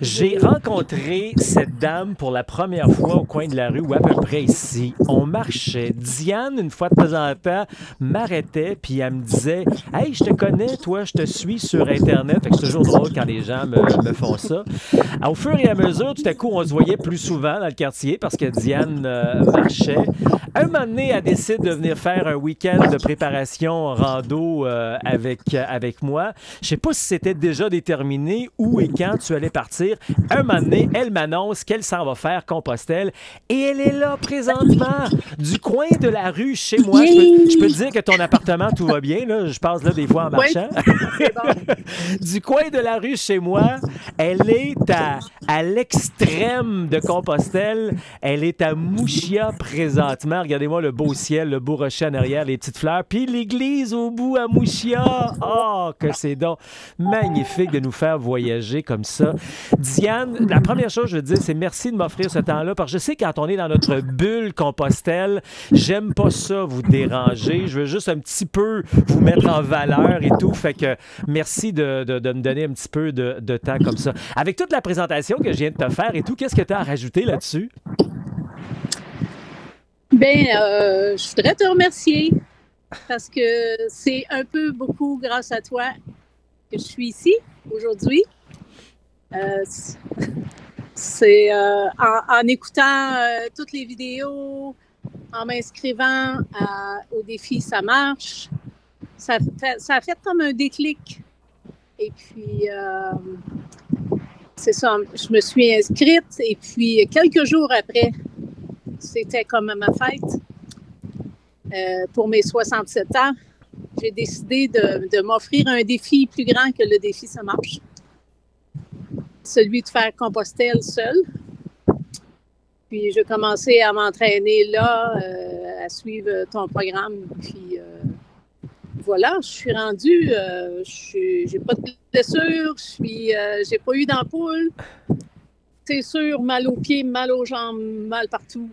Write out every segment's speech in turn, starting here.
J'ai rencontré cette dame pour la première fois au coin de la rue, ou à peu près ici. On marchait. Diane, une fois de temps en temps, m'arrêtait, puis elle me disait « Hey, je te connais, toi, je te suis sur Internet. » Fait que c'est toujours drôle quand les gens me font ça. Au fur et à mesure, tout à coup, on se voyait plus souvent dans le quartier parce que Diane marchait. Un moment donné, elle décide de venir faire un week-end de préparation rando avec moi. Je sais pas si c'était déjà déterminé où et quand tu allais partir. Un moment donné, elle m'annonce qu'elle s'en va faire Compostelle et elle est là présentement, du coin de la rue chez moi. Je peux te dire que ton appartement, tout va bien. Là. Je passe là des fois en Oui, marchant. c'est bon. Du coin de la rue chez moi, elle est à l'extrême de Compostelle. Elle est à Mouchia présentement. Regardez-moi le beau ciel, le beau rocher en arrière, les petites fleurs. Puis l'église au bout à Mouchia. Oh, que c'est donc magnifique de nous faire voyager comme ça. Diane, la première chose que je veux dire, c'est merci de m'offrir ce temps-là parce que je sais quand on est dans notre bulle Compostelle, j'aime pas ça vous déranger. Je veux juste un petit peu vous mettre en valeur et tout. Fait que merci de me donner un petit peu de temps comme ça. Avec toute la présentation que je viens de te faire et tout, qu'est-ce que tu as à rajouter là-dessus? Ben, je voudrais te remercier parce que c'est un peu beaucoup grâce à toi que je suis ici aujourd'hui. Euh, c'est en écoutant toutes les vidéos, en m'inscrivant au défi Ça marche, ça a fait comme un déclic. Et puis, c'est ça, je me suis inscrite et puis quelques jours après, c'était comme ma fête pour mes 67 ans. J'ai décidé de m'offrir un défi plus grand que le défi Ça marche. Celui de faire Compostelle seul. Puis j'ai commencé à m'entraîner là, à suivre ton programme. Puis voilà, je suis rendue, j'ai pas de blessure, j'ai pas eu d'ampoule. C'est sûr, mal aux pieds, mal aux jambes, mal partout.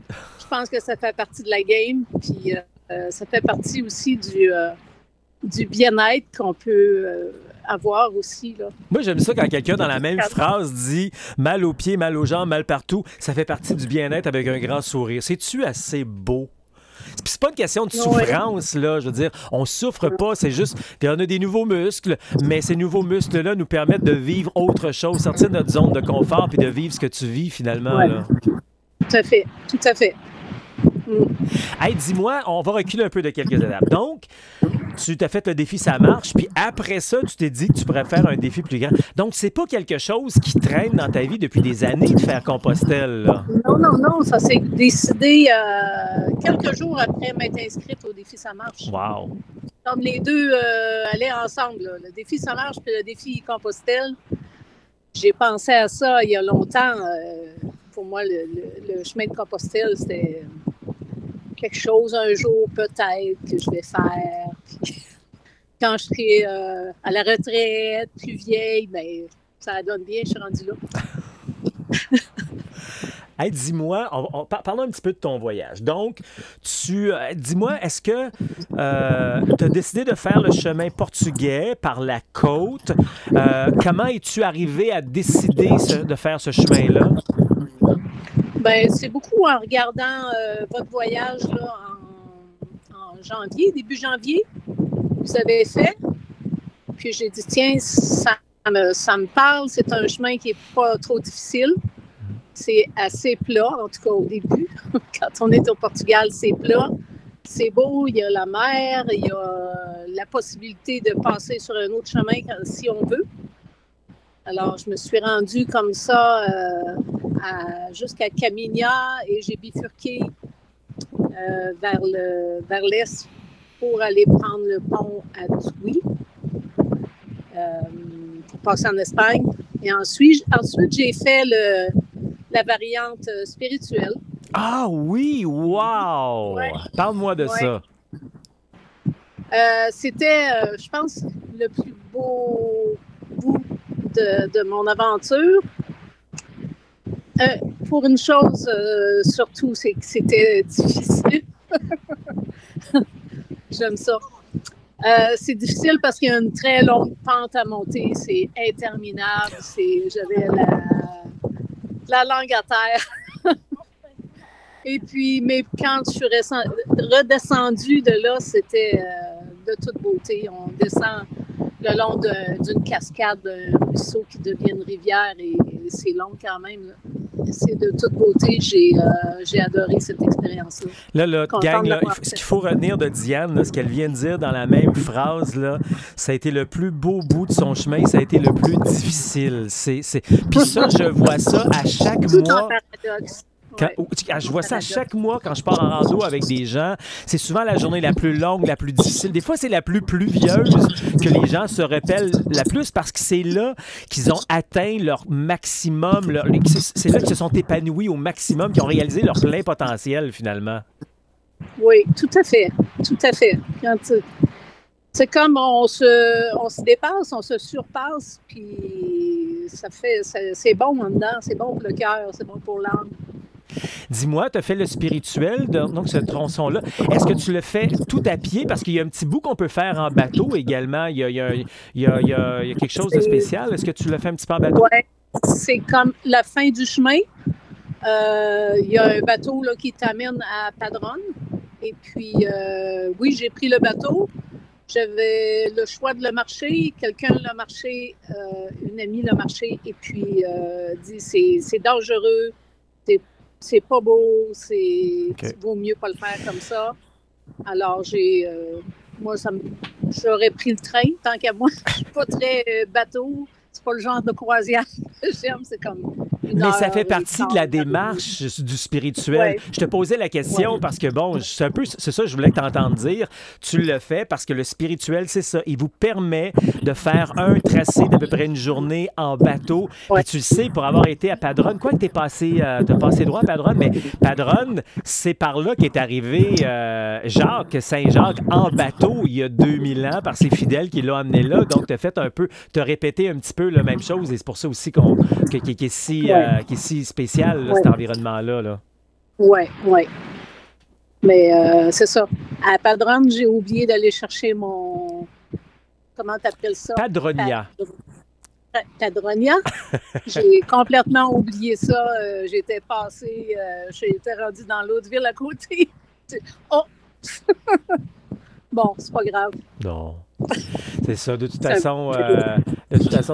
Je pense que ça fait partie de la game. Puis ça fait partie aussi du bien-être qu'on peut avoir aussi. Là. Moi, j'aime ça quand quelqu'un dans la même phrase dit mal aux pieds, mal aux jambes, mal partout. Ça fait partie du bien-être avec un grand sourire. C'est-tu assez beau? Puis c'est pas une question de souffrance, là. Je veux dire, on souffre pas, c'est juste qu'on a des nouveaux muscles, mais ces nouveaux muscles-là nous permettent de vivre autre chose, sortir de notre zone de confort puis de vivre ce que tu vis finalement, là. Tout à fait, tout à fait. Hey, dis-moi, on va reculer un peu de quelques étapes. Donc, tu t'as fait le défi Ça marche, puis après ça, tu t'es dit que tu pourrais faire un défi plus grand. Donc, c'est pas quelque chose qui traîne dans ta vie depuis des années de faire Compostelle, là. Non, ça s'est décidé quelques jours après m'être inscrite au défi Ça marche. Wow! Comme les deux allaient ensemble, là. Le défi Ça marche puis le défi Compostelle. J'ai pensé à ça il y a longtemps. Pour moi, le chemin de Compostelle, c'était quelque chose un jour peut-être que je vais faire. Puis, quand je serai à la retraite, plus vieille, ben ça donne bien, je suis rendue là. Hey, dis-moi, parlons un petit peu de ton voyage. Donc, dis-moi, est-ce que tu as décidé de faire le chemin portugais par la côte? Comment es-tu arrivé à décider de faire ce chemin-là? Ben, c'est beaucoup en regardant votre voyage là, en janvier, début janvier, vous avez fait. Puis j'ai dit, tiens, ça me parle, c'est un chemin qui n'est pas trop difficile. C'est assez plat, en tout cas au début. Quand on est au Portugal, c'est plat. C'est beau, il y a la mer, il y a la possibilité de passer sur un autre chemin si on veut. Alors, je me suis rendue comme ça jusqu'à Caminha et j'ai bifurqué vers l'est pour aller prendre le pont à Tui pour passer en Espagne. Et ensuite j'ai fait la variante spirituelle. Ah oui, wow! Ouais. Parle-moi de ça. C'était, je pense, le plus beau bout de mon aventure. Pour une chose, surtout, c'est que c'était difficile. J'aime ça. C'est difficile parce qu'il y a une très longue pente à monter. C'est interminable. J'avais la langue à terre. Et puis, mais quand je suis redescendue de là, c'était de toute beauté. On descend le long d'une cascade, d'un ruisseau qui devient une rivière et c'est long quand même. Là. C'est de toute beauté. J'ai adoré cette expérience-là. Là, gang, là, ce qu'il faut retenir de Diane, là, ce qu'elle vient de dire dans la même phrase, là, ça a été le plus beau bout de son chemin, ça a été le plus difficile. Puis ça, je vois ça à chaque Tout mois. en paradoxe. Je vois ça chaque mois quand je pars en rando avec des gens. C'est souvent la journée la plus longue, la plus difficile. Des fois, c'est la plus pluvieuse que les gens se rappellent la plus parce que c'est là qu'ils ont atteint leur maximum. C'est là qu'ils se sont épanouis au maximum, qu'ils ont réalisé leur plein potentiel, finalement. Oui, tout à fait. Tout à fait. C'est comme on se dépasse, on se surpasse, puis c'est bon en dedans, c'est bon pour le cœur, c'est bon pour l'âme. Dis-moi, tu as fait le spirituel, donc ce tronçon-là. Est-ce que tu le fais tout à pied? Parce qu'il y a un petit bout qu'on peut faire en bateau également. Il y a quelque chose de spécial. Est-ce que tu le fais un petit peu en bateau? Oui, c'est comme la fin du chemin. Il y a un bateau là, qui t'amène à Padron. Et puis, oui, j'ai pris le bateau. J'avais le choix de le marcher. Quelqu'un l'a marché, une amie l'a marché. Et puis, dit c'est dangereux. C'est pas beau, vaut mieux pas le faire comme ça. Alors, j'aurais pris le train, tant qu'à moi. Je suis pas très bateau. C'est pas le genre de croisière que j'aime. C'est comme Mais ça fait partie de la démarche du spirituel. Ouais. Je te posais la question parce que, bon, c'est ça que je voulais t'entendre dire. Tu le fais parce que le spirituel, c'est ça. Il vous permet de faire un tracé d'à peu près une journée en bateau. Ouais. Puis tu le sais, pour avoir été à Padron, quoi que t'as passé droit à Padron, mais Padron, c'est par là qu'est arrivé Saint-Jacques, en bateau il y a 2000 ans par ses fidèles qui l'ont amené là. Donc, t'as répété un petit peu la même chose et c'est pour ça aussi qui est si spécial, là, cet environnement-là. Là. Oui, oui. Mais c'est ça. À Padron, j'ai oublié d'aller chercher mon... Comment t'appelles ça? Padronia. Padronia. J'ai complètement oublié ça. J'étais rendue dans l'autre ville à côté. Oh! Bon, c'est pas grave. Non. C'est ça. De toute façon,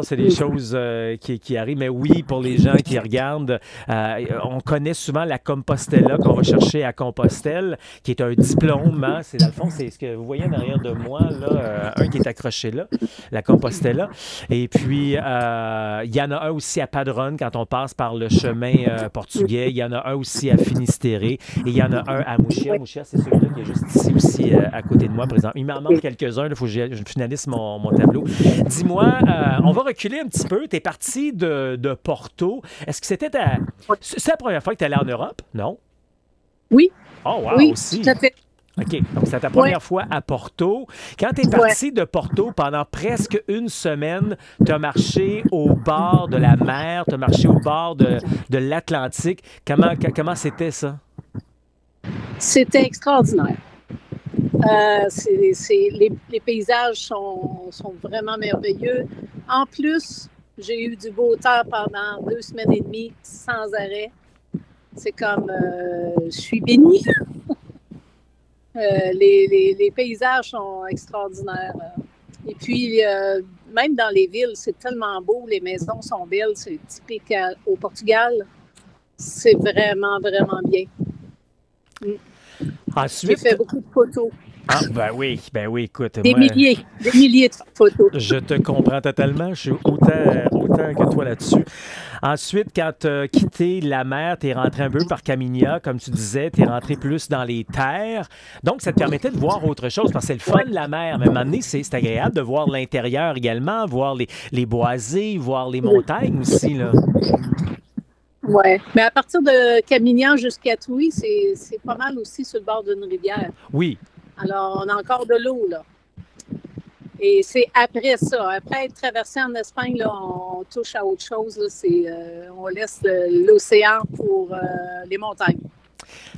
c'est des choses qui arrivent. Mais oui, pour les gens qui regardent, on connaît souvent la Compostela qu'on va chercher à Compostelle, qui est un diplôme. Hein? Dans le fond, c'est ce que vous voyez en arrière de moi, là, un qui est accroché là, la Compostela. Et puis, il y en a un aussi à Padron quand on passe par le chemin portugais. Il y en a un aussi à Finistère. Et il y en a un à Mouchia. Mouchia, c'est celui-là qui est juste ici aussi à côté de moi, par exemple. Il m'en manque quelques-uns. Il faut que je finalise mon tableau. Dis-moi, on va reculer un petit peu. Tu es parti de Porto. Est-ce que c'était c'est la première fois que tu es allé en Europe? Non? Oui. Oh, wow, oui, aussi. Tout à fait. OK. Donc, c'est ta première fois à Porto. Quand tu es parti de Porto pendant presque une semaine, tu as marché au bord de la mer, tu as marché au bord de l'Atlantique. Comment c'était ça? C'était extraordinaire. Les paysages sont vraiment merveilleux. En plus, j'ai eu du beau temps pendant 2 semaines et demie sans arrêt. C'est comme, je suis bénie. Les paysages sont extraordinaires. Et puis, même dans les villes, c'est tellement beau. Les maisons sont belles. C'est typique au Portugal. C'est vraiment, vraiment bien. Ensuite, j'ai fait beaucoup de photos. Ah, ben oui, écoute. Des milliers de photos. Je te comprends totalement. Je suis autant que toi là-dessus. Ensuite, quand tu as quitté la mer, tu es rentré un peu par Caminha, comme tu disais, tu es rentré plus dans les terres. Donc, ça te permettait de voir autre chose, parce que c'est le fun de la mer. Mais à un moment donné, c'est agréable de voir l'intérieur également, voir les boisés, voir les montagnes aussi, là. Oui, mais à partir de Caminha jusqu'à Tui, c'est pas mal aussi sur le bord d'une rivière. Oui. Alors, on a encore de l'eau, là. Et c'est après ça. Après être traversé en Espagne, là, on touche à autre chose. Là, on laisse l'océan pour les montagnes.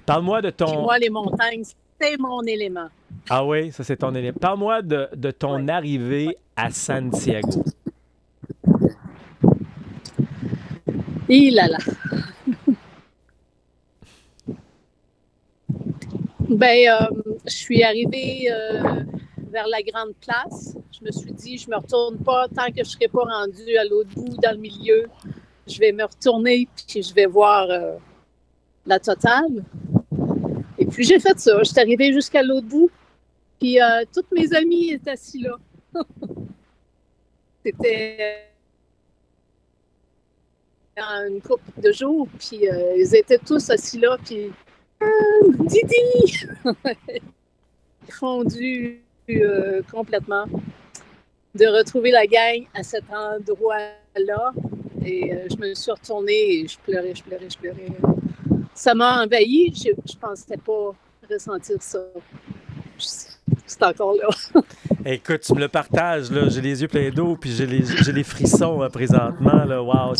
Parle-moi de ton... Puis moi, les montagnes, c'est mon élément. Ah oui, ça c'est ton élément. Parle-moi de ton Ouais. arrivée à Santiago. Et là là. Ben, je suis arrivée vers la grande place. Je me suis dit, je me retourne pas tant que je serai pas rendue à l'autre bout dans le milieu. Je vais me retourner puis je vais voir la totale. Et puis j'ai fait ça. Je suis arrivée jusqu'à l'autre bout. Puis toutes mes amies étaient assis là. C'était une couple de jours. Puis ils étaient tous assis là. Puis Didi! Fondu complètement. De retrouver la gang à cet endroit-là. Et je me suis retournée et je pleurais, je pleurais, je pleurais. Ça m'a envahi. Je ne pensais pas ressentir ça. C'est encore là. Écoute, tu me le partages, là. J'ai les yeux pleins d'eau, puis j'ai les frissons présentement, là. Wow,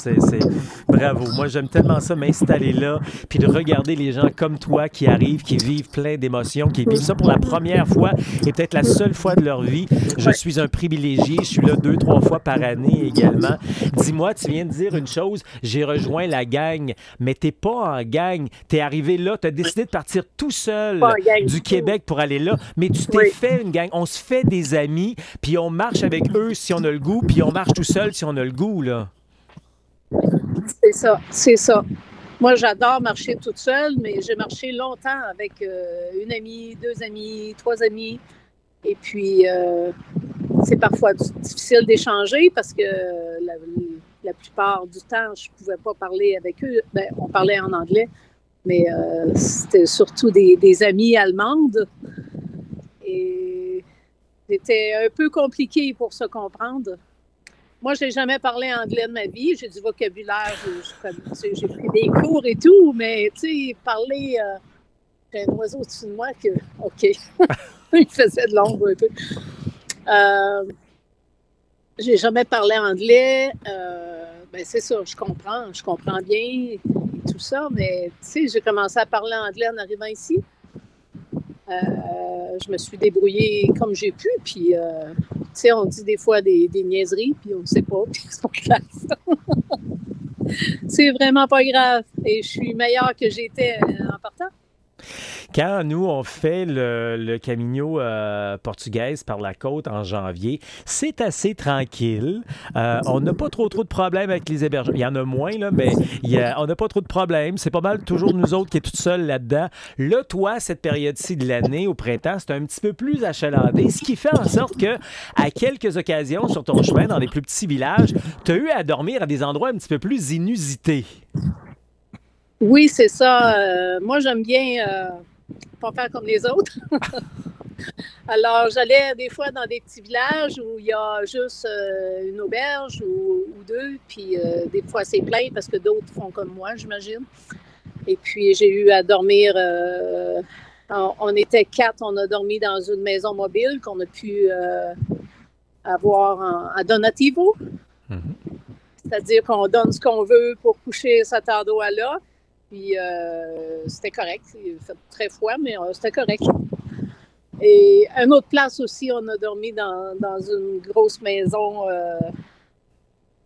bravo. Moi, j'aime tellement ça, m'installer là, puis de regarder les gens comme toi qui arrivent, qui vivent plein d'émotions, qui vivent ça pour la première fois et peut-être la seule fois de leur vie. Je suis un privilégié. Je suis là 2, 3 fois par année également. Dis-moi, tu viens de dire une chose. J'ai rejoint la gang, mais t'es pas en gang. T'es arrivé là, t'as décidé de partir tout seul du Québec pour aller là, mais tu t'es fait une gang. On se fait des amis, puis on marche avec eux si on a le goût, puis on marche tout seul si on a le goût, là. C'est ça, c'est ça. Moi, j'adore marcher toute seule, mais j'ai marché longtemps avec une amie, 2 amis, 3 amis. Et puis, c'est parfois difficile d'échanger parce que la plupart du temps, je ne pouvais pas parler avec eux. Ben, on parlait en anglais, mais c'était surtout des amies allemandes. Et c'était un peu compliqué pour se comprendre. Moi, je n'ai jamais parlé anglais de ma vie. J'ai du vocabulaire, j'ai pris des cours et tout, mais tu sais, parler, j'ai un oiseau au-dessus de moi que, OK, il faisait de l'ombre un peu. J'ai jamais parlé anglais. Ben c'est ça, je comprends bien et tout ça, mais tu sais, j'ai commencé à parler anglais en arrivant ici. Je me suis débrouillée comme j'ai pu, puis tu sais, on dit des fois des niaiseries, puis on ne sait pas, puis c'est pas grave. C'est vraiment pas grave. Et je suis meilleure que j'étais en partant. Quand nous, on fait le Camino portugaise par la côte en janvier, c'est assez tranquille. On n'a pas trop de problèmes avec les hébergements. Il y en a moins, là, mais on n'a pas trop de problèmes. C'est pas mal toujours nous autres qui est toutes seules là-dedans. Là, toi, cette période-ci de l'année, au printemps, c'est un petit peu plus achalandé, ce qui fait en sorte que, à quelques occasions sur ton chemin, dans les plus petits villages, tu as eu à dormir à des endroits un petit peu plus inusités. Oui, c'est ça. Moi, j'aime bien pas faire comme les autres. Alors, j'allais des fois dans des petits villages où il y a juste une auberge ou deux, puis des fois c'est plein parce que d'autres font comme moi, j'imagine. Et puis, j'ai eu à dormir. On était 4, on a dormi dans une maison mobile qu'on a pu avoir à Donativo. Mm-hmm. C'est-à-dire qu'on donne ce qu'on veut pour coucher cet endroit-là. Puis c'était correct. Il fait très froid, mais c'était correct. Et une autre place aussi, on a dormi dans une grosse maison.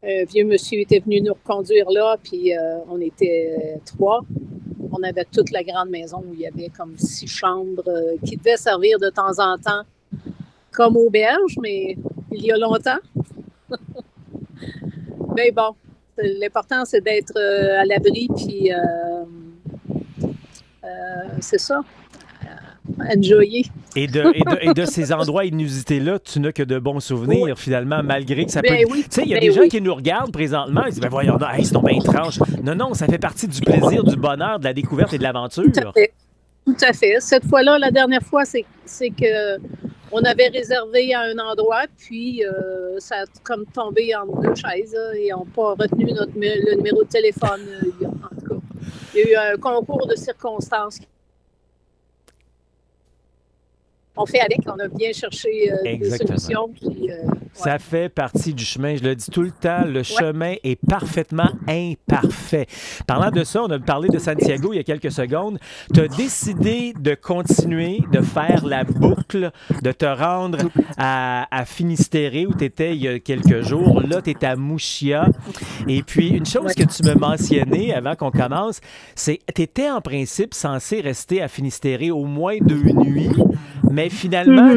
Un vieux monsieur était venu nous reconduire là, puis on était 3. On avait toute la grande maison où il y avait comme 6 chambres qui devaient servir de temps en temps comme auberge, mais il y a longtemps. Mais bon, l'important, c'est d'être à l'abri, puis c'est ça, enjoyer. Et de ces endroits inusités-là, tu n'as que de bons souvenirs, finalement, malgré que ça peut... Oui. Tu sais, il y a des gens qui nous regardent présentement et disent, ben voyons, hey, c'est donc bien étrange. Non, ça fait partie du plaisir, du bonheur, de la découverte et de l'aventure. Tout à fait. Cette fois-là, la dernière fois, c'est que on avait réservé à un endroit, puis ça a comme tombé entre 2 chaises et on n'a pas retenu le numéro de téléphone. En tout cas, il y a eu un concours de circonstances. on fait avec, on a bien cherché des solutions. Puis, ça fait partie du chemin. Je le dis tout le temps, le chemin est parfaitement imparfait. Parlant de ça, on a parlé de Santiago il y a quelques secondes. Tu as décidé de continuer de faire la boucle, de te rendre à Finistéré où tu étais il y a quelques jours. Là, tu es à Mouchia. Et puis, une chose que tu me mentionnais avant qu'on commence, c'est que tu étais en principe censé rester à Finistéré au moins 2 nuits, mais finalement,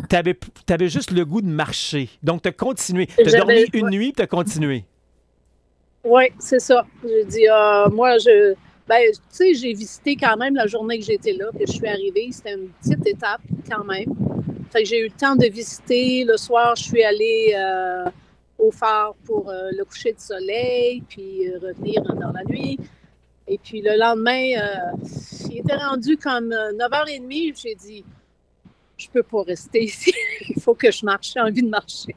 tu avais juste le goût de marcher. Donc, tu as continué. Tu as dormi une nuit, tu as continué. Oui, c'est ça. J'ai dit, moi, ben, tu sais, j'ai visité quand même la journée que j'étais là, que je suis arrivée. C'était une petite étape quand même. Fait que j'ai eu le temps de visiter. Le soir, je suis allée au phare pour le coucher de soleil, puis revenir dans la nuit. Et puis le lendemain, il était rendu comme 9h30. J'ai dit, je peux pas rester ici. Il faut que je marche. J'ai envie de marcher.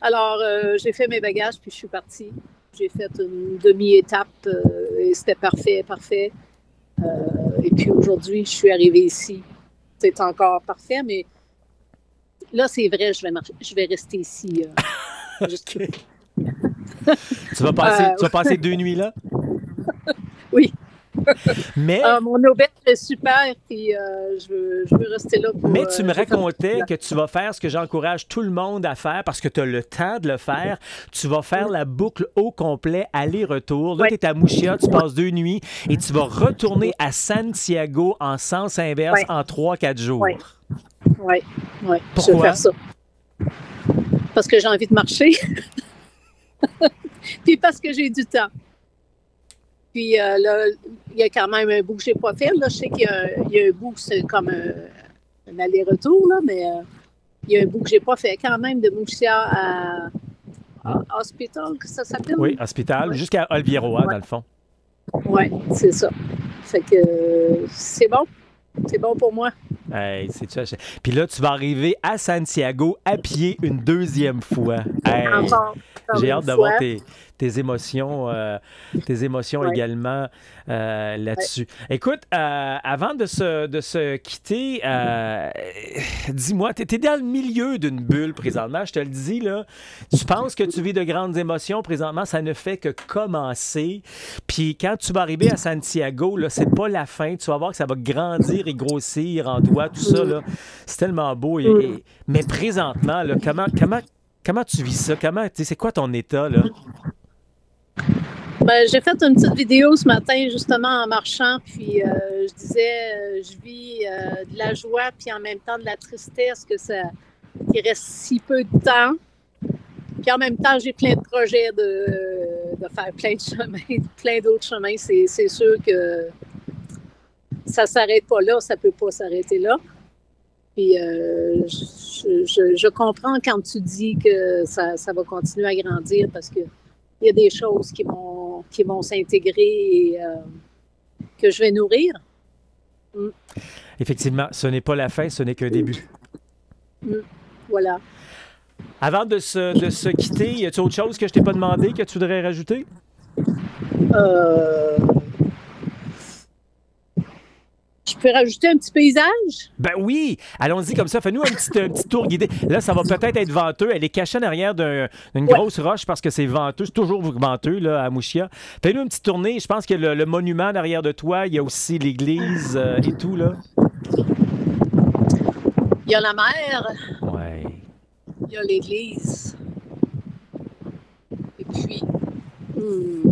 Alors, j'ai fait mes bagages, puis je suis partie. J'ai fait une demi-étape et c'était parfait. Et puis aujourd'hui, je suis arrivée ici. C'est encore parfait, mais là, c'est vrai, je vais rester ici. Okay. Tu vas passer 2 nuits là? Oui. Mais mon auberge est super, puis je veux rester là pour... Mais tu me racontais que tu vas faire ce que j'encourage tout le monde à faire parce que tu as le temps de le faire. Tu vas faire la boucle au complet, aller-retour. Là, tu es à Mouchia, tu passes 2 nuits et tu vas retourner à Santiago en sens inverse en 3-4 jours. Oui. Pourquoi? Je vais faire ça. Parce que j'ai envie de marcher. Puis parce que j'ai du temps. Puis là, il y a quand même un bout que je n'ai pas fait. Là, je sais qu'il y a un bout, c'est comme un aller-retour, là, mais il y a un bout que je n'ai pas fait quand même de Mouchia à Hospital, que ça s'appelle? Oui, Hospital, jusqu'à Olvieroa, dans le fond. Oui, c'est ça. Fait que c'est bon. C'est bon pour moi. Hey, puis là, tu vas arriver à Santiago à pied une 2e fois. Hey, j'ai hâte d'avoir tes émotions également là-dessus. Écoute, avant de se quitter, dis-moi, tu es dans le milieu d'une bulle présentement, je te le dis, là. Tu penses que tu vis de grandes émotions présentement, ça ne fait que commencer. Puis quand tu vas arriver à Santiago, là, c'est pas la fin. Tu vas voir que ça va grandir et grossir en toi, tout ça, là. C'est tellement beau. Mais présentement, là, comment tu vis ça? C'est quoi ton état, là? Ben, j'ai fait une petite vidéo ce matin, justement, en marchant, puis je disais, je vis de la joie, puis en même temps de la tristesse, qu'il reste si peu de temps. Puis en même temps, j'ai plein de projets de faire plein de chemins, plein d'autres chemins. C'est sûr que ça ne s'arrête pas là, ça ne peut pas s'arrêter là. Puis je comprends quand tu dis que ça va continuer à grandir parce que il y a des choses qui vont s'intégrer et que je vais nourrir. Effectivement, ce n'est pas la fin, ce n'est qu'un début. Voilà. Avant de se quitter, y a-t-il autre chose que je t'ai pas demandé que tu voudrais rajouter? Je peux rajouter un petit paysage? Ben oui! Allons-y comme ça. Fais-nous un petit tour guidé. Là, ça va peut-être être venteux. Elle est cachée derrière d'une grosse roche parce que c'est venteux. C'est toujours venteux là, à Mouchia. Fais-nous une petite tournée. Je pense que le monument derrière de toi, il y a aussi l'église et tout, là. Il y a la mer. Ouais. Il y a l'église. Et puis, de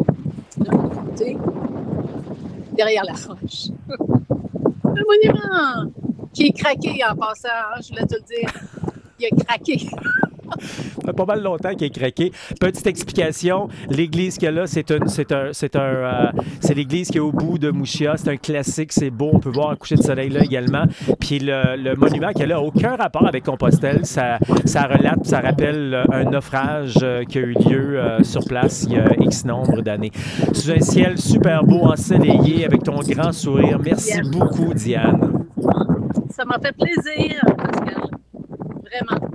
l'autre côté, derrière la roche. Le monument qui est craqué en passant, hein, je voulais te le dire. Il a craqué. Ça fait pas mal longtemps qu'il est craqué. Petite explication, l'église qu'il y a là, c'est l'église qui est au bout de Mouchia. C'est un classique, c'est beau. On peut voir un coucher de soleil là également. Puis le monument qu'il y a là n'a aucun rapport avec Compostelle. Ça relate, ça rappelle un naufrage qui a eu lieu sur place il y a X nombre d'années. Sous un ciel super beau, ensoleillé, avec ton grand sourire. Merci beaucoup, Diane. Ça m'a fait plaisir, Pascal. Vraiment.